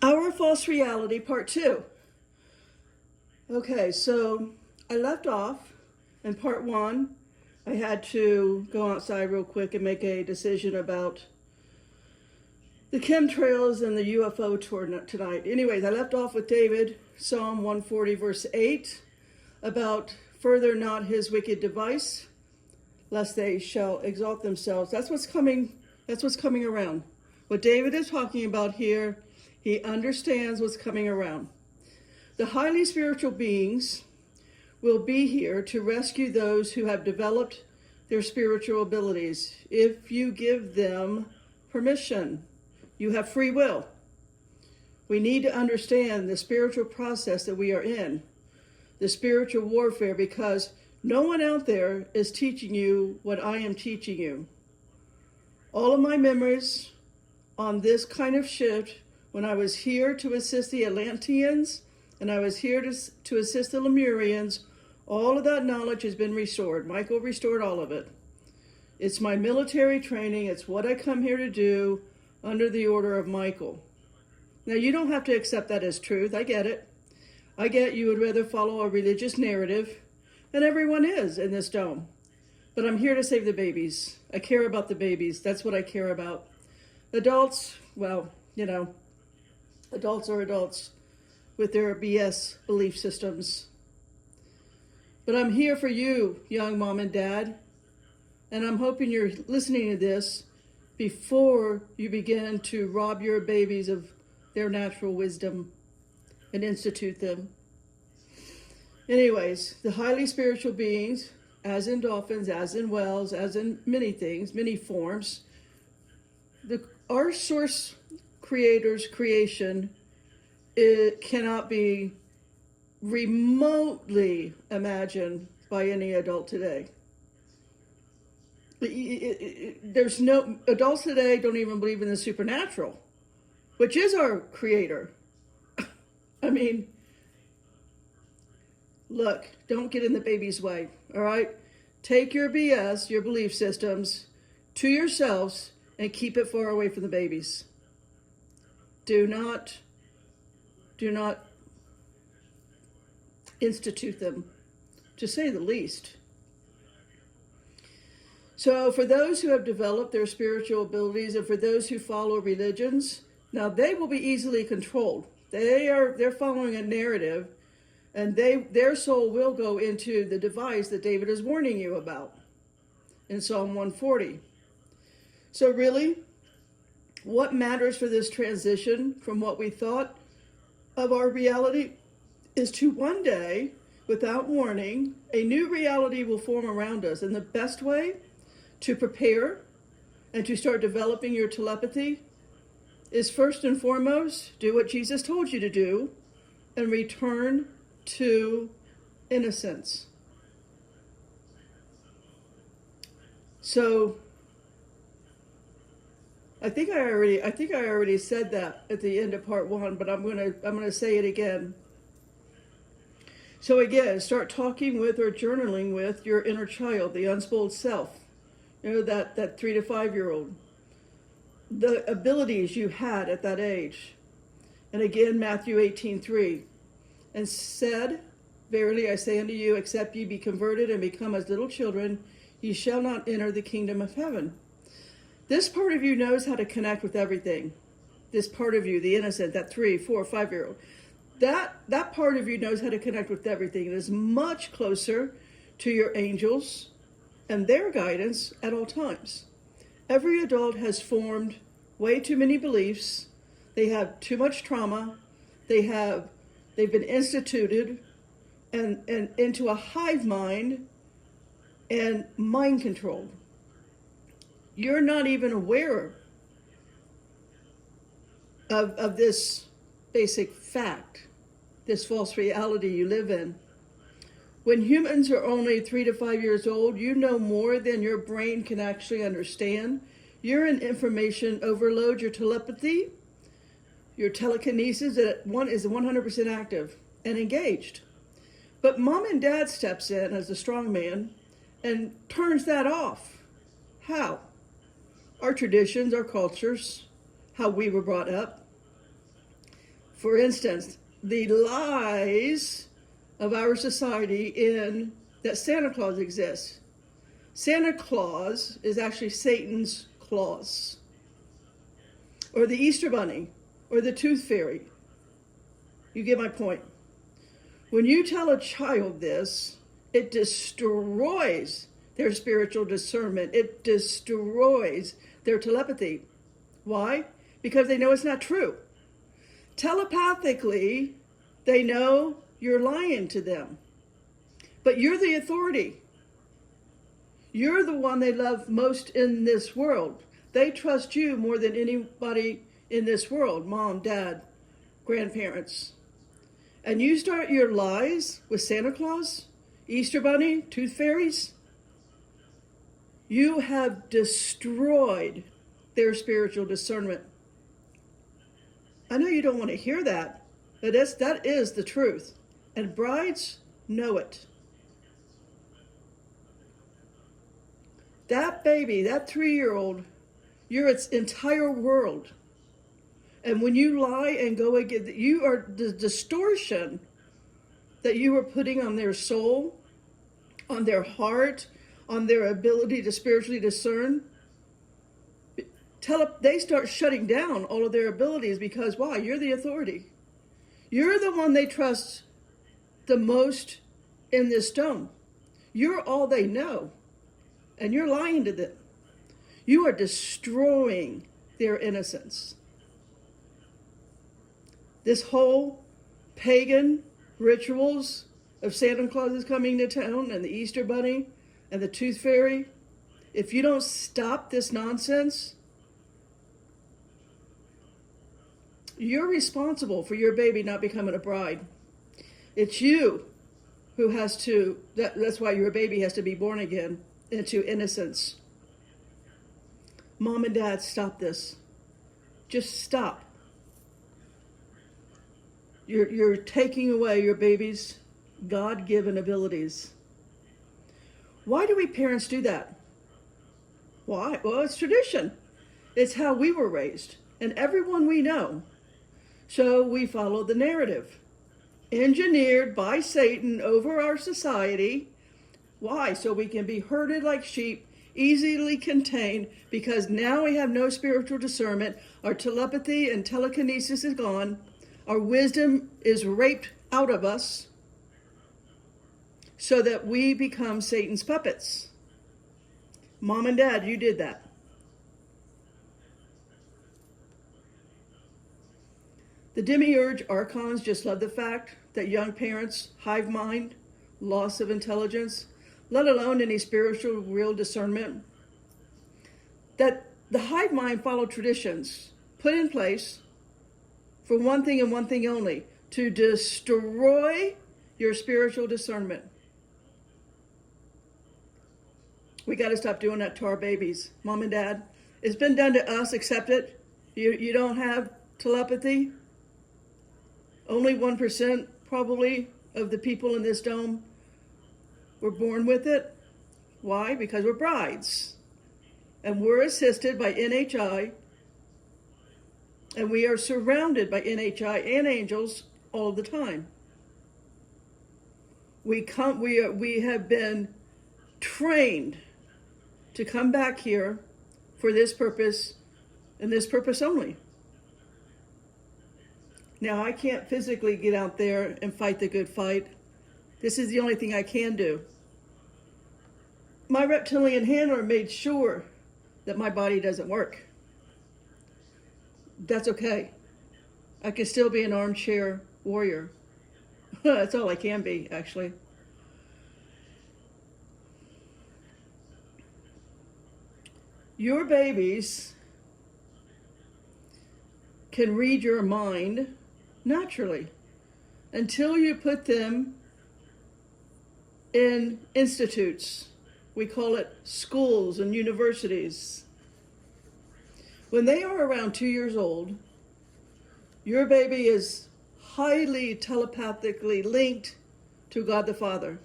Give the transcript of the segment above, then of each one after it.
Our False Reality, Part 2. Okay, so I left off in Part 1. I had to go outside real quick and make a decision about the chemtrails and the UFO tour tonight. Anyways, I left off with David, Psalm 140, verse 8, about further not his wicked device, lest they shall exalt themselves. That's what's coming around. What David is talking about here, he understands what's coming around. The highly spiritual beings will be here to rescue those who have developed their spiritual abilities. If you give them permission, you have free will. We need to understand the spiritual process that we are in, the spiritual warfare, because no one out there is teaching you what I am teaching you. All of my memories on this kind of shift, when I was here to assist the Atlanteans and I was here to assist the Lemurians, all of that knowledge has been restored. Michael restored all of it. It's my military training. It's what I come here to do under the order of Michael. Now, you don't have to accept that as truth. I get it. I get you would rather follow a religious narrative, and everyone is in this dome. But I'm here to save the babies. I care about the babies. That's what I care about. Adults, well, adults are adults with their BS belief systems. But I'm here for you, young mom and dad, and I'm hoping you're listening to this before you begin to rob your babies of their natural wisdom and institute them. Anyways, the highly spiritual beings, as in dolphins, as in whales, as in many things, many forms, our source creator's creation, it cannot be remotely imagined by any adult today. There's no adults today don't even believe in the supernatural, which is our creator. I mean, look, don't get in the baby's way, all right? Take your BS, your belief systems, to yourselves and keep it far away from the babies. Do not institute them, to say the least. So for those who have developed their spiritual abilities and for those who follow religions, now they will be easily controlled. They're following a narrative, and their soul will go into the device that David is warning you about in Psalm 140. So really, what matters for this transition from what we thought of our reality is to one day, without warning, a new reality will form around us. And the best way to prepare and to start developing your telepathy is, first and foremost, do what Jesus told you to do and return to innocence. So I think I already said that at the end of part 1, but I'm gonna say it again. So again, start talking with or journaling with your inner child, the unspoiled self. That 3 to 5 year old. The abilities you had at that age. And again, Matthew 18:3. And said, verily I say unto you, except ye be converted and become as little children, ye shall not enter the kingdom of heaven. This part of you knows how to connect with everything. This part of you, the innocent, that 3, 4, 5 year old. That part of you knows how to connect with everything. It is much closer to your angels and their guidance at all times. Every adult has formed way too many beliefs. They have too much trauma. They've been instituted and into a hive mind and mind controlled. You're not even aware of this basic fact, this false reality you live in. When humans are only 3 to 5 years old, you know more than your brain can actually understand. You're in information overload. Your telepathy, your telekinesis is 100% active and engaged. But mom and dad steps in as the strong man and turns that off. How? Our traditions, our cultures, how we were brought up. For instance, the lies of our society in that Santa Claus exists. Santa Claus is actually Satan's claws, or the Easter Bunny, or the Tooth Fairy. You get my point. When you tell a child this, it destroys their spiritual discernment. It destroys their telepathy. Why? Because they know it's not true. Telepathically, they know you're lying to them. But you're the authority. You're the one they love most in this world. They trust you more than anybody in this world, mom, dad, grandparents. And you start your lies with Santa Claus, Easter Bunny, Tooth Fairies, you have destroyed their spiritual discernment. I know you don't want to hear that, but that is the truth. And brides know it. That baby, that 3-year-old, you're its entire world. And when you lie and go against, you are the distortion that you are putting on their soul, on their heart, on their ability to spiritually discern. They start shutting down all of their abilities because why? You're the authority. You're the one they trust the most in this dome. You're all they know. And you're lying to them. You are destroying their innocence. This whole pagan rituals of Santa Claus is coming to town and the Easter Bunny and the Tooth Fairy, if you don't stop this nonsense, you're responsible for your baby not becoming a bride. It's you who has to, that's why your baby has to be born again into innocence. Mom and dad, stop this. Just stop. You're taking away your baby's God-given abilities. Why do we parents do that? Why? Well, it's tradition. It's how we were raised, and everyone we know. So we follow the narrative, engineered by Satan over our society. Why? So we can be herded like sheep, easily contained, because now we have no spiritual discernment. Our telepathy and telekinesis is gone. Our wisdom is raped out of us so that we become Satan's puppets. Mom and dad, you did that. The demiurge archons just love the fact that young parents, hive mind, loss of intelligence, let alone any spiritual real discernment, that the hive mind follow traditions put in place for one thing and one thing only, to destroy your spiritual discernment. We got to stop doing that to our babies. Mom and dad, it's been done to us, accept it. You don't have telepathy. Only 1% probably of the people in this dome were born with it. Why? Because we're brides. And we're assisted by NHI. And we are surrounded by NHI and angels all the time. We have been trained to come back here for this purpose and this purpose only. Now, I can't physically get out there and fight the good fight. This is the only thing I can do. My reptilian handler made sure that my body doesn't work. That's okay. I can still be an armchair warrior. That's all I can be, actually. Your babies can read your mind naturally until you put them in institutes. We call it schools and universities. When they are around 2 years old, your baby is highly telepathically linked to God the Father.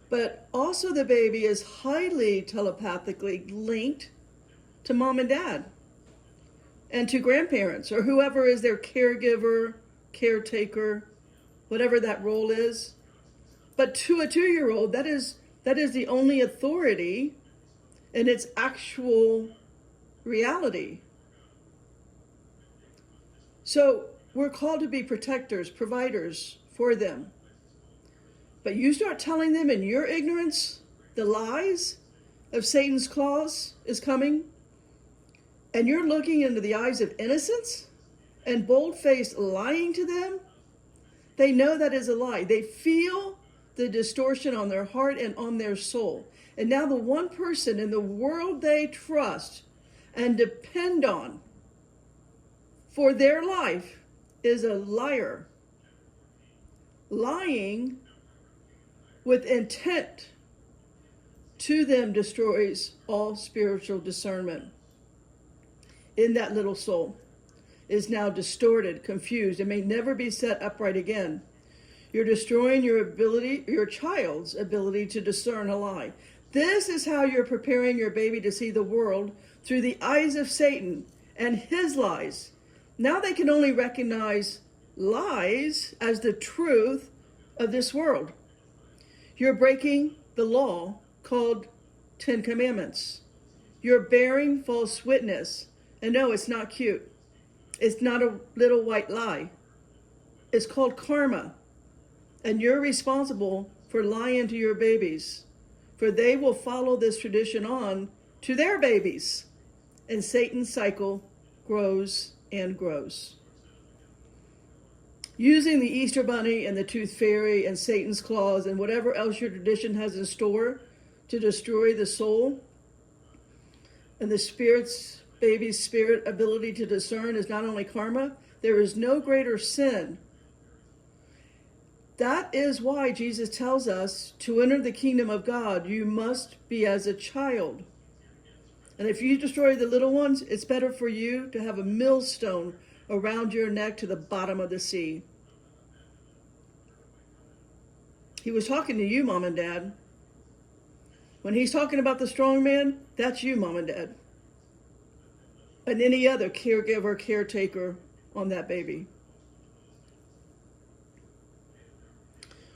But also the baby is highly telepathically linked to mom and dad. and to grandparents or whoever is their caregiver, caretaker, whatever that role is. But to a 2-year-old, that is the only authority in its actual reality. So we're called to be protectors, providers for them. But you start telling them in your ignorance the lies of Satan's claws is coming, and you're looking into the eyes of innocence and bold-faced lying to them, they know that is a lie. They feel the distortion on their heart and on their soul. And now the one person in the world they trust and depend on for their life is a liar. Lying with intent to them destroys all spiritual discernment. In that little soul is now distorted, confused, and may never be set upright again. You're destroying your child's ability to discern a lie. This is how you're preparing your baby to see the world through the eyes of Satan and his lies. Now they can only recognize lies as the truth of this world. You're breaking the law called 10 Commandments. You're bearing false witness. And no, it's not cute. It's not a little white lie. It's called karma. And you're responsible for lying to your babies, for they will follow this tradition on to their babies. And Satan's cycle grows and grows. Using the Easter Bunny and the Tooth Fairy and Satan's claws and whatever else your tradition has in store to destroy the soul and the baby's spirit ability to discern is not only karma, there is no greater sin. That is why Jesus tells us to enter the kingdom of God, you must be as a child. And if you destroy the little ones, it's better for you to have a millstone around your neck to the bottom of the sea. He was talking to you, Mom and Dad. When he's talking about the strong man, that's you, Mom and Dad. And any other caregiver, caretaker on that baby.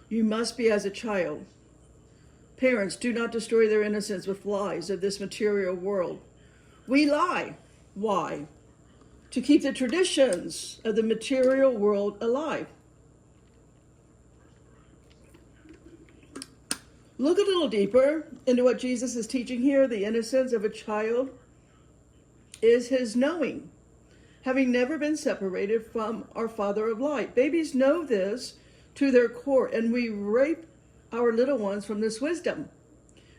You must be as a child. Parents, do not destroy their innocence with lies of this material world. We lie. Why? To keep the traditions of the material world alive. Look a little deeper into what Jesus is teaching here. The innocence of a child is his knowing, having never been separated from our Father of light. Babies know this to their core, and we rape our little ones from this wisdom,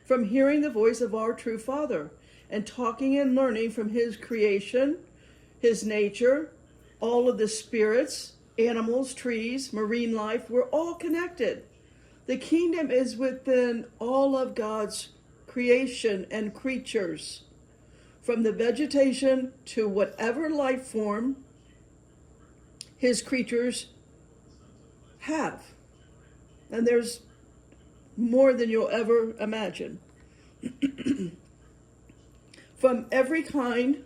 from hearing the voice of our true Father, and talking and learning from his creation, his nature, all of the spirits, animals, trees, marine life. We're all connected. The kingdom is within all of God's creation and creatures, from the vegetation to whatever life form his creatures have. And there's more than you'll ever imagine. From every kind,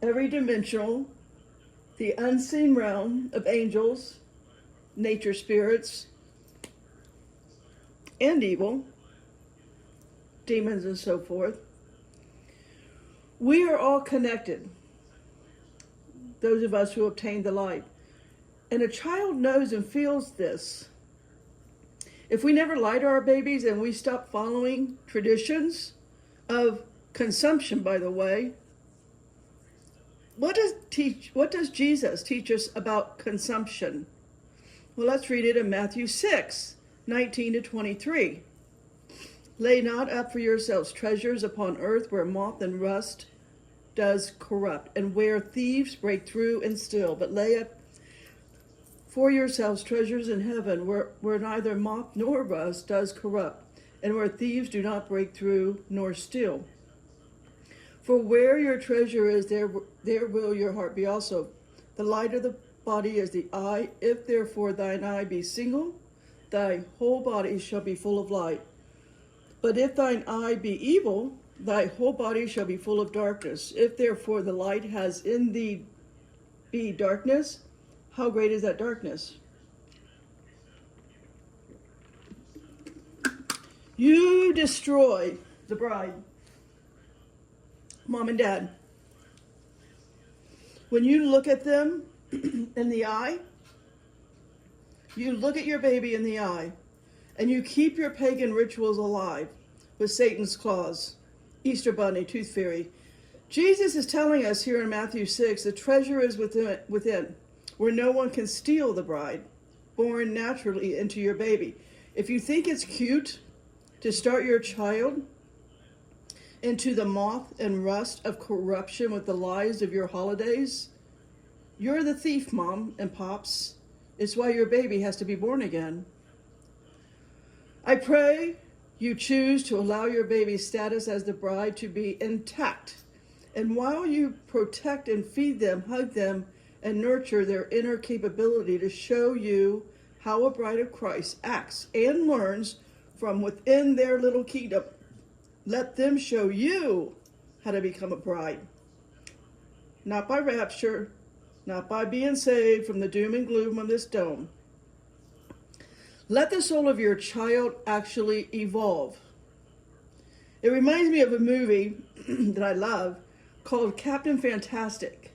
every dimensional, the unseen realm of angels, nature spirits, and evil, demons and so forth. We are all connected, those of us who obtain the light. And a child knows and feels this. If we never lie to our babies and we stop following traditions of consumption, by the way, what does Jesus teach us about consumption? Well, let's read it in Matthew 6:19-23. Lay not up for yourselves treasures upon earth where moth and rust does corrupt, and where thieves break through and steal, but lay up for yourselves treasures in heaven where neither moth nor rust does corrupt, and where thieves do not break through nor steal. For where your treasure is, there will your heart be also. The light of the body is the eye. If therefore thine eye be single, thy whole body shall be full of light. But if thine eye be evil, thy whole body shall be full of darkness. If therefore the light has in thee be darkness, how great is that darkness? You destroy the bride, mom and dad. When you look at them in the eye, you look at your baby in the eye, and you keep your pagan rituals alive with Satan's claws, Easter Bunny, Tooth Fairy. Jesus is telling us here in Matthew 6, the treasure is within, where no one can steal the bride, born naturally into your baby. If you think it's cute to start your child into the moth and rust of corruption with the lies of your holidays, you're the thief, Mom and Pops. It's why your baby has to be born again. I pray you choose to allow your baby's status as the bride to be intact. And while you protect and feed them, hug them, and nurture their inner capability to show you how a bride of Christ acts and learns from within their little kingdom, let them show you how to become a bride. Not by rapture, not by being saved from the doom and gloom of this dome. Let the soul of your child actually evolve. It reminds me of a movie that I love called Captain Fantastic.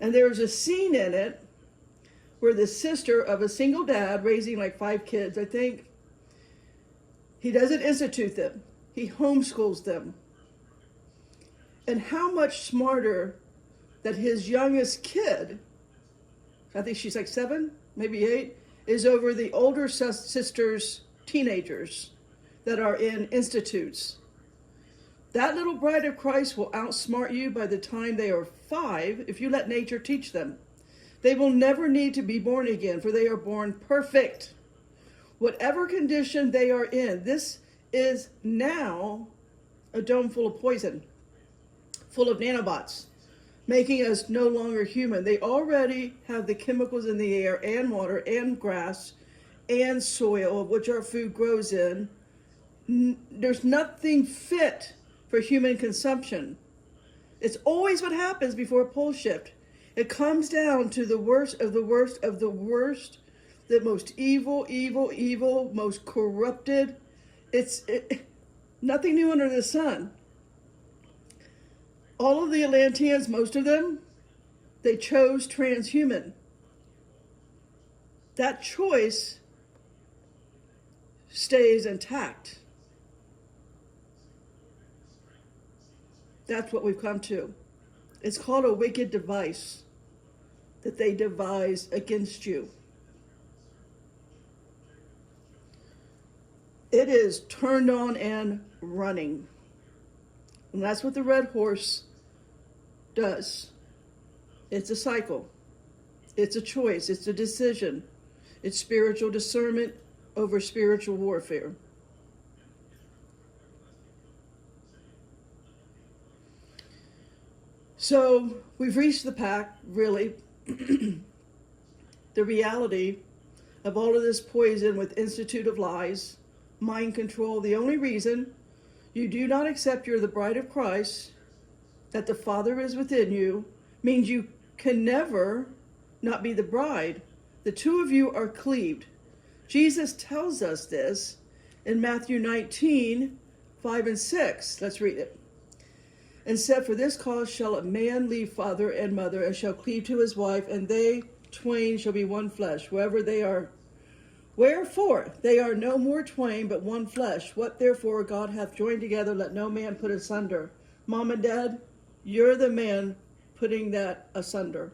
And there's a scene in it where the sister of a single dad raising like 5 kids, I think, he doesn't institute them. He homeschools them. And how much smarter that his youngest kid, I think she's like 7, maybe 8, is over the older sister's teenagers that are in institutes. That little bride of Christ will outsmart you by the time they are 5 if you let nature teach them. They will never need to be born again, for they are born perfect. Whatever condition they are in, this is now a dome full of poison, full of nanobots, making us no longer human. They already have the chemicals in the air and water and grass and soil, which our food grows in. There's nothing fit for human consumption. It's always what happens before a pole shift. It comes down to the worst of the worst of the worst, the most evil, most corrupted. It's nothing new under the sun. All of the Atlanteans, most of them, they chose transhuman. That choice stays intact. That's what we've come to. It's called a wicked device that they devise against you. It is turned on and running. And that's what the red horse does. It's a cycle. It's a choice. It's a decision. It's spiritual discernment over spiritual warfare. So we've reached the pack, really, the reality of all of this poison with Institute of Lies, mind control. The only reason you do not accept you're the bride of Christ, that the Father is within you, means you can never not be the bride. The two of you are cleaved. Jesus tells us this in Matthew 19, 5 and 6. Let's read it. And said, for this cause shall a man leave father and mother, and shall cleave to his wife, and they twain shall be one flesh, wherever they are. Wherefore they are no more twain, but one flesh. What therefore God hath joined together, let no man put asunder. Mom and Dad, you're the man putting that asunder.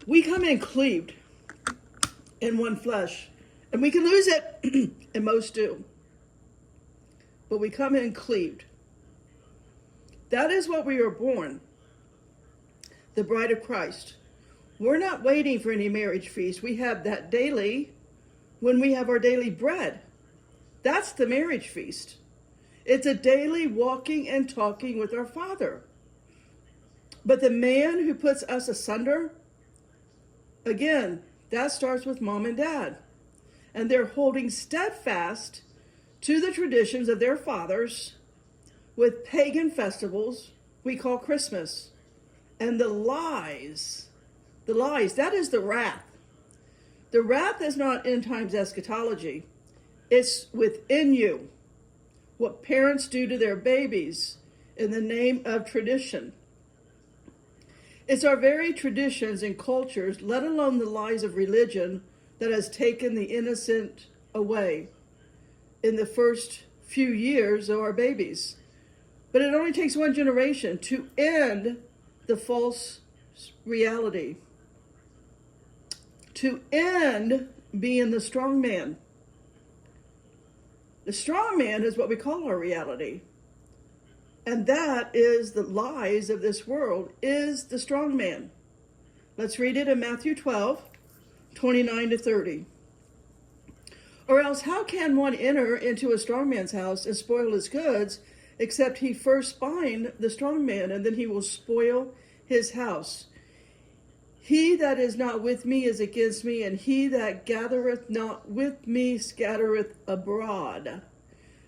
We come in cleaved in one flesh, and we can lose it, and most do. But we come in cleaved. That is what we are born, the bride of Christ. We're not waiting for any marriage feast. We have that daily when we have our daily bread. That's the marriage feast. It's a daily walking and talking with our Father. But the man who puts us asunder, again, that starts with Mom and Dad. And they're holding steadfast to the traditions of their fathers with pagan festivals we call Christmas. And the lies, that is the wrath. The wrath is not end times eschatology. It's within you. What parents do to their babies in the name of tradition. It's our very traditions and cultures, let alone the lies of religion, that has taken the innocent away in the first few years of our babies. But it only takes one generation to end the false reality, to end being the strong man. The strong man is what we call our reality. And that is the lies of this world, is the strong man. Let's read it in Matthew 12, 29 to 30. Or else how can one enter into a strong man's house and spoil his goods, except he first bind the strong man, and then he will spoil his house? He that is not with me is against me, and he that gathereth not with me scattereth abroad.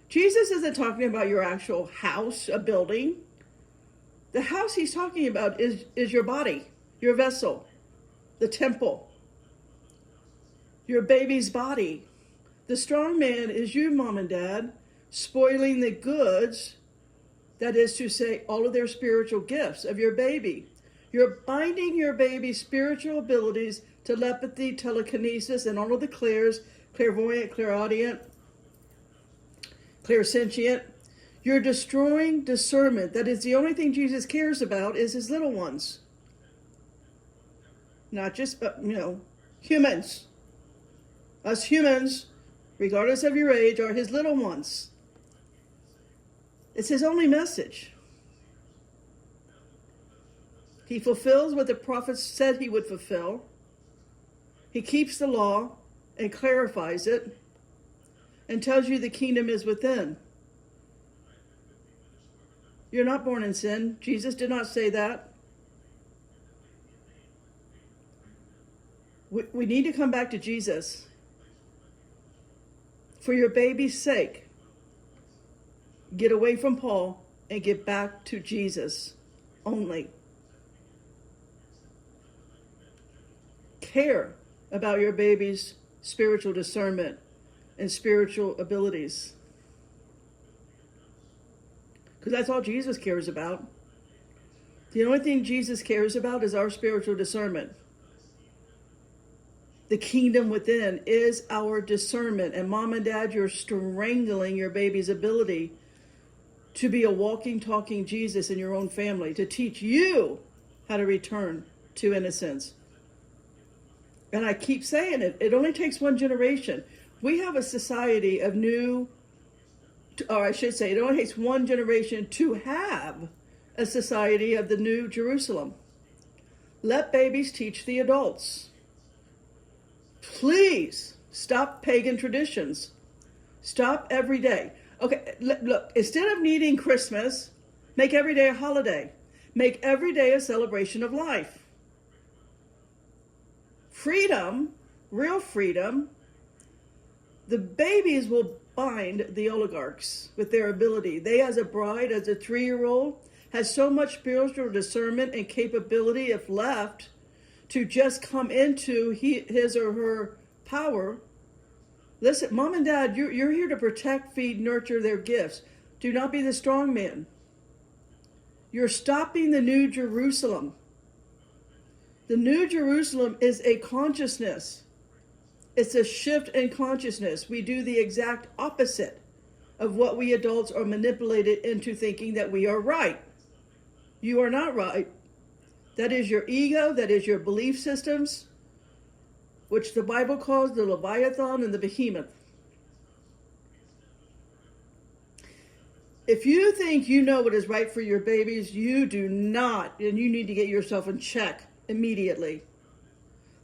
Jesus isn't talking about your actual house, a building. The house he's talking about is your body, your vessel, the temple, your baby's body. The strong man is you, mom and dad, spoiling the goods, that is to say, all of their spiritual gifts of your baby. You're binding your baby's spiritual abilities, telepathy, telekinesis, and all of the clairs, clairvoyant, clairaudient, clairsentient. You're destroying discernment. That is the only thing Jesus cares about is his little ones. Not just, humans. Us humans, regardless of your age, are his little ones. It's his only message. He fulfills what the prophets said he would fulfill. He keeps the law and clarifies it and tells you the kingdom is within. You're not born in sin. Jesus did not say that. We need to come back to Jesus. For your baby's sake, get away from Paul and get back to Jesus only. Care about your baby's spiritual discernment and spiritual abilities. Because that's all Jesus cares about. The only thing Jesus cares about is our spiritual discernment. The kingdom within is our discernment. And mom and dad, you're strangling your baby's ability to be a walking, talking Jesus in your own family, to teach you how to return to innocence. And I keep saying it, it only takes one generation. We have a society of it only takes one generation to have a society of the New Jerusalem. Let babies teach the adults. Please stop pagan traditions. Stop every day. Okay, look, instead of needing Christmas, make every day a holiday. Make every day a celebration of life. Freedom, real freedom. The babies will bind the oligarchs with their ability. They, as a bride, as a 3-year-old, has so much spiritual discernment and capability, if left, to just come into his or her power. Listen, mom and dad, you're here to protect, feed, nurture their gifts. Do not be the strong man. You're stopping the New Jerusalem. The New Jerusalem is a consciousness. It's a shift in consciousness. We do the exact opposite of what we adults are manipulated into thinking that we are right. You are not right. That is your ego. That is your belief systems, which the Bible calls the Leviathan and the Behemoth. If you think you know what is right for your babies, you do not, and you need to get yourself in check immediately.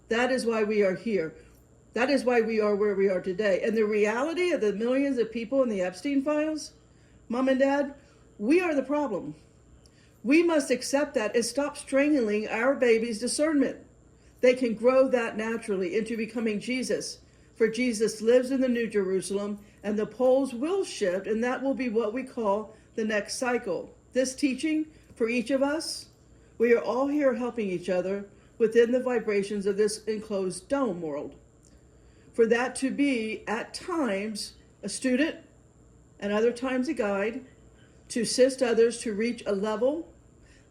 That is why we are here. That is why we are where we are today. And the reality of the millions of people in the Epstein files, mom and dad, we are the problem. We must accept that and stop strangling our baby's discernment. They can grow that naturally into becoming Jesus for Jesus lives in the New Jerusalem, and the poles will shift, and that will be what we call the next cycle. This teaching for each of us, we are all here helping each other within the vibrations of this enclosed dome world. For that to be, at times, a student, and other times a guide, to assist others to reach a level,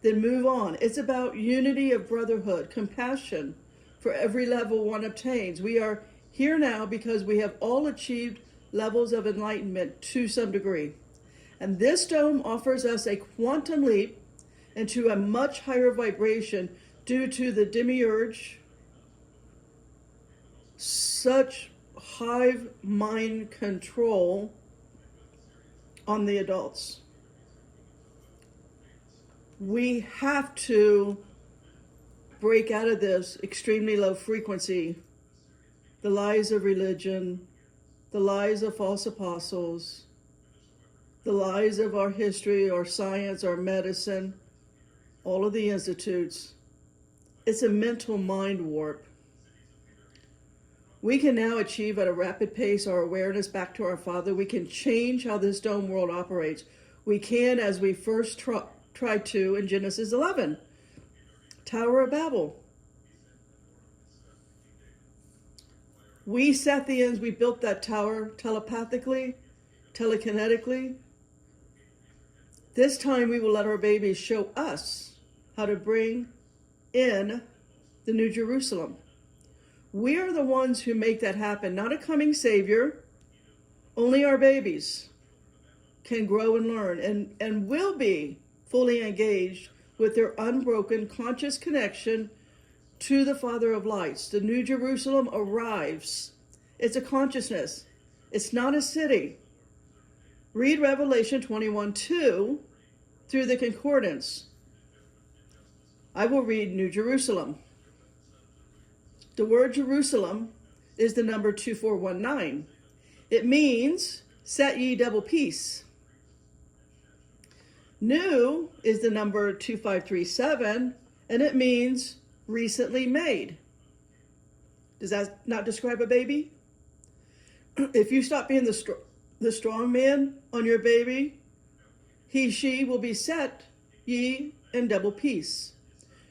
then move on. It's about unity of brotherhood, compassion for every level one obtains. We are here now because we have all achieved levels of enlightenment to some degree. And this dome offers us a quantum leap into a much higher vibration due to the demiurge, such hive mind control on the adults. We have to break out of this extremely low frequency, the lies of religion, the lies of false apostles, the lies of our history, our science, our medicine, all of the institutes. It's a mental mind warp. We can now achieve at a rapid pace our awareness back to our Father. We can change how this dome world operates. We can, as we first tried to in Genesis 11, Tower of Babel. We set the ends, we built that tower telepathically, telekinetically. This time we will let our babies show us how to bring in the New Jerusalem. We are the ones who make that happen, not a coming Savior. Only our babies can grow and learn and will be fully engaged with their unbroken conscious connection to the Father of Lights. The New Jerusalem arrives. It's a consciousness. It's not a city. Read Revelation 21:2 through the concordance. I will read New Jerusalem. The word Jerusalem is the number 2419. It means, set ye double peace. New is the number 2537, and it means recently made. Does that not describe a baby? If you stop being the strong man on your baby, she will be set ye in double peace.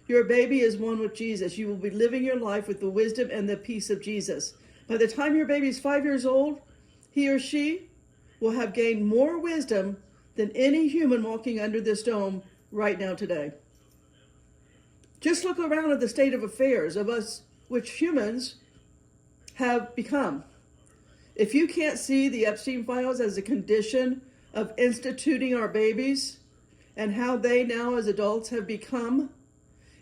Your baby is one with Jesus. You will be living your life with the wisdom and the peace of Jesus. By the time your baby is 5 years old, he or she will have gained more wisdom than any human walking under this dome right now today. Just look around at the state of affairs of us, which humans have become. If you can't see the Epstein files as a condition of instituting our babies and how they now as adults have become,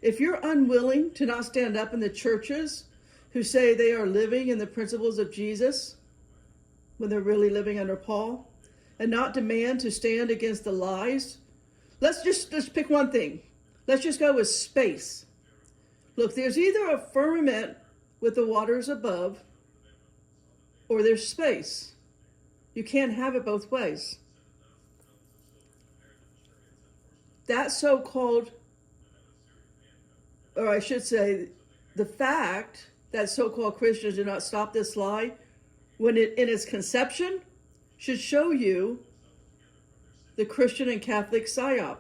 if you're unwilling to not stand up in the churches who say they are living in the principles of Jesus when they're really living under Paul, and not demand to stand against the lies, let's pick one thing. Let's just go with space. Look, there's either a firmament with the waters above, or there's space. You can't have it both ways. That so-called, or I should say, the fact that so-called Christians do not stop this lie, when it in its conception, should show you the Christian and Catholic psyop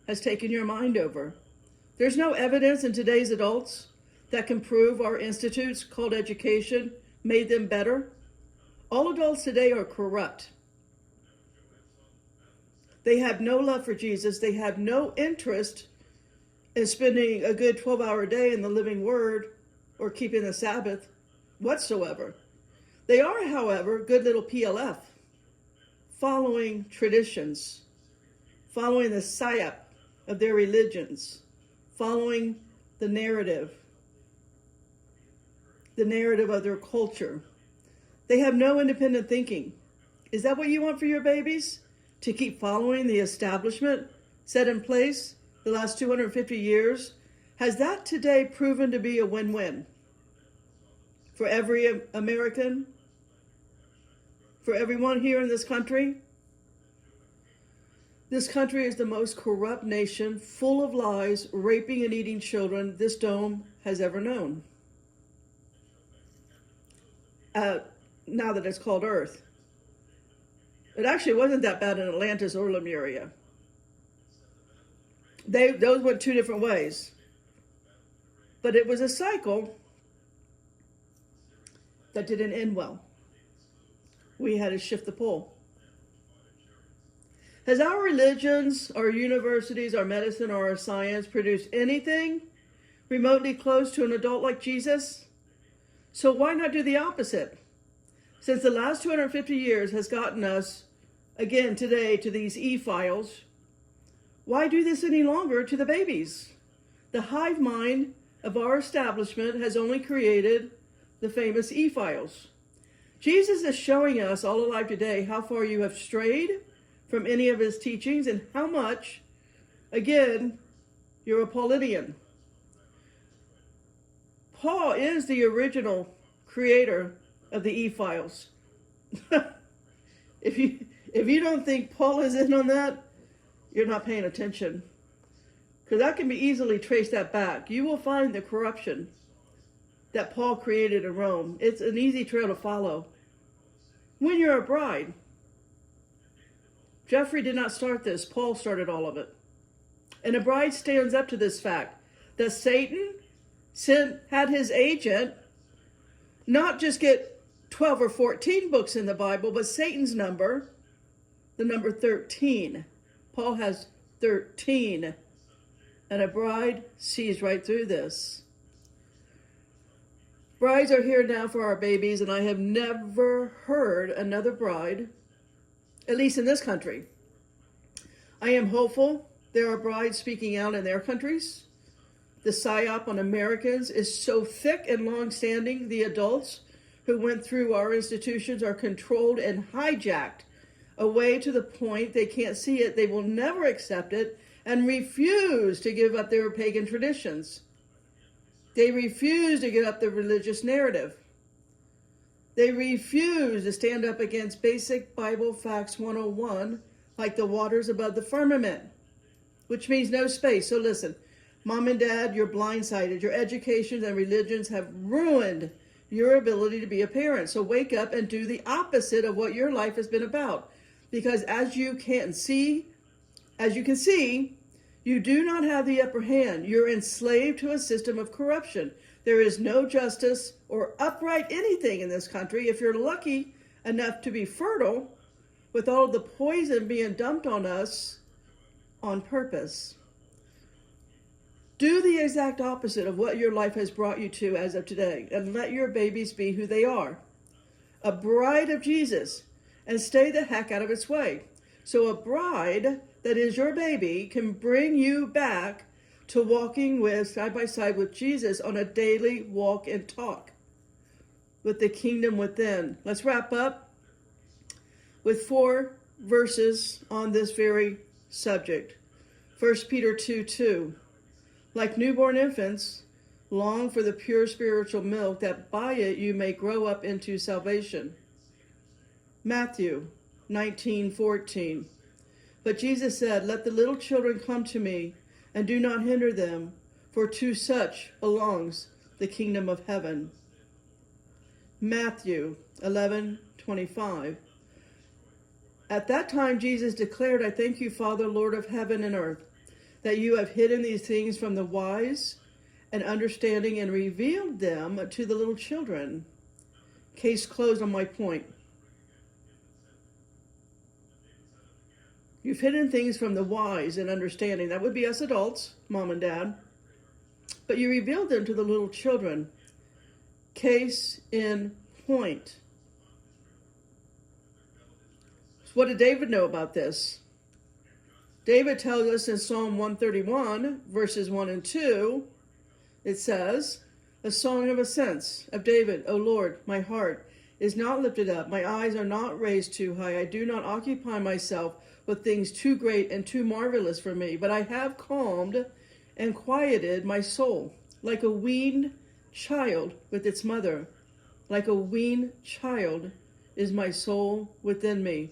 has taken your mind over. There's no evidence in today's adults that can prove our institutes called education made them better. All adults today are corrupt. They have no love for Jesus. They have no interest in spending a good 12-hour day in the living word or keeping the Sabbath whatsoever. They are, however, good little PLF, following traditions, following the psyop of their religions, following the narrative of their culture. They have no independent thinking. Is that what you want for your babies? To keep following the establishment set in place the last 250 years? Has that today proven to be a win-win for every American? For everyone here in this country? This country is the most corrupt nation, full of lies, raping and eating children this dome has ever known. now that it's called Earth. It actually wasn't that bad in Atlantis or Lemuria. Those went two different ways. But it was a cycle that didn't end well. We had to shift the pole. Has our religions, our universities, our medicine, or our science produced anything remotely close to an adult like Jesus? So why not do the opposite? Since the last 250 years has gotten us, again today, to these e-files, why do this any longer to the babies? The hive mind of our establishment has only created the famous e-files. Jesus is showing us all alive today how far you have strayed from any of his teachings and how much, again, you're a Paulinian. Paul is the original creator of the e-files. If you don't think Paul is in on that, you're not paying attention. Because that can be easily traced that back. You will find the corruption that Paul created in Rome. It's an easy trail to follow. When you're a bride, Jeffrey did not start this. Paul started all of it. And a bride stands up to this fact that Satan had his agent not just get 12 or 14 books in the Bible, but Satan's number, the number 13. Paul has 13. And a bride sees right through this. Brides are here now for our babies, and I have never heard another bride, at least in this country. I am hopeful there are brides speaking out in their countries. The psyop on Americans is so thick and long-standing, the adults who went through our institutions are controlled and hijacked away to the point they can't see it, they will never accept it, and refuse to give up their pagan traditions. They refuse to give up the religious narrative. They refuse to stand up against basic Bible facts 101, like the waters above the firmament, which means no space. So listen, Mom and Dad, you're blindsided. Your educations and religions have ruined your ability to be a parent. So wake up and do the opposite of what your life has been about. Because as you can see, you do not have the upper hand. You're enslaved to a system of corruption. There is no justice or upright anything in this country. If you're lucky enough to be fertile, with all of the poison being dumped on us on purpose. Do the exact opposite of what your life has brought you to as of today, and let your babies be who they are. A bride of Jesus, and stay the heck out of its way. So a bride that is your baby can bring you back to walking with, side by side with Jesus on a daily walk and talk with the kingdom within. Let's wrap up with 4 verses on this very subject. 1 Peter 2:2. Like newborn infants, long for the pure spiritual milk, that by it you may grow up into salvation. Matthew 19:14. But Jesus said, let the little children come to me, and do not hinder them, for to such belongs the kingdom of heaven. Matthew 11:25. At that time Jesus declared, I thank you, Father, Lord of heaven and earth, that you have hidden these things from the wise and understanding and revealed them to the little children. Case closed on my point. You've hidden things from the wise and understanding. That would be us adults, Mom and Dad. But you revealed them to the little children. Case in point. So what did David know about this? David tells us in Psalm 131, verses 1 and 2, it says, a song of ascents of David, O Lord, my heart is not lifted up, my eyes are not raised too high, I do not occupy myself with things too great and too marvelous for me, but I have calmed and quieted my soul, like a weaned child with its mother. Like a weaned child is my soul within me.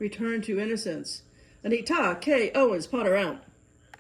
Return to innocence. Anita K. Owens, Potter out.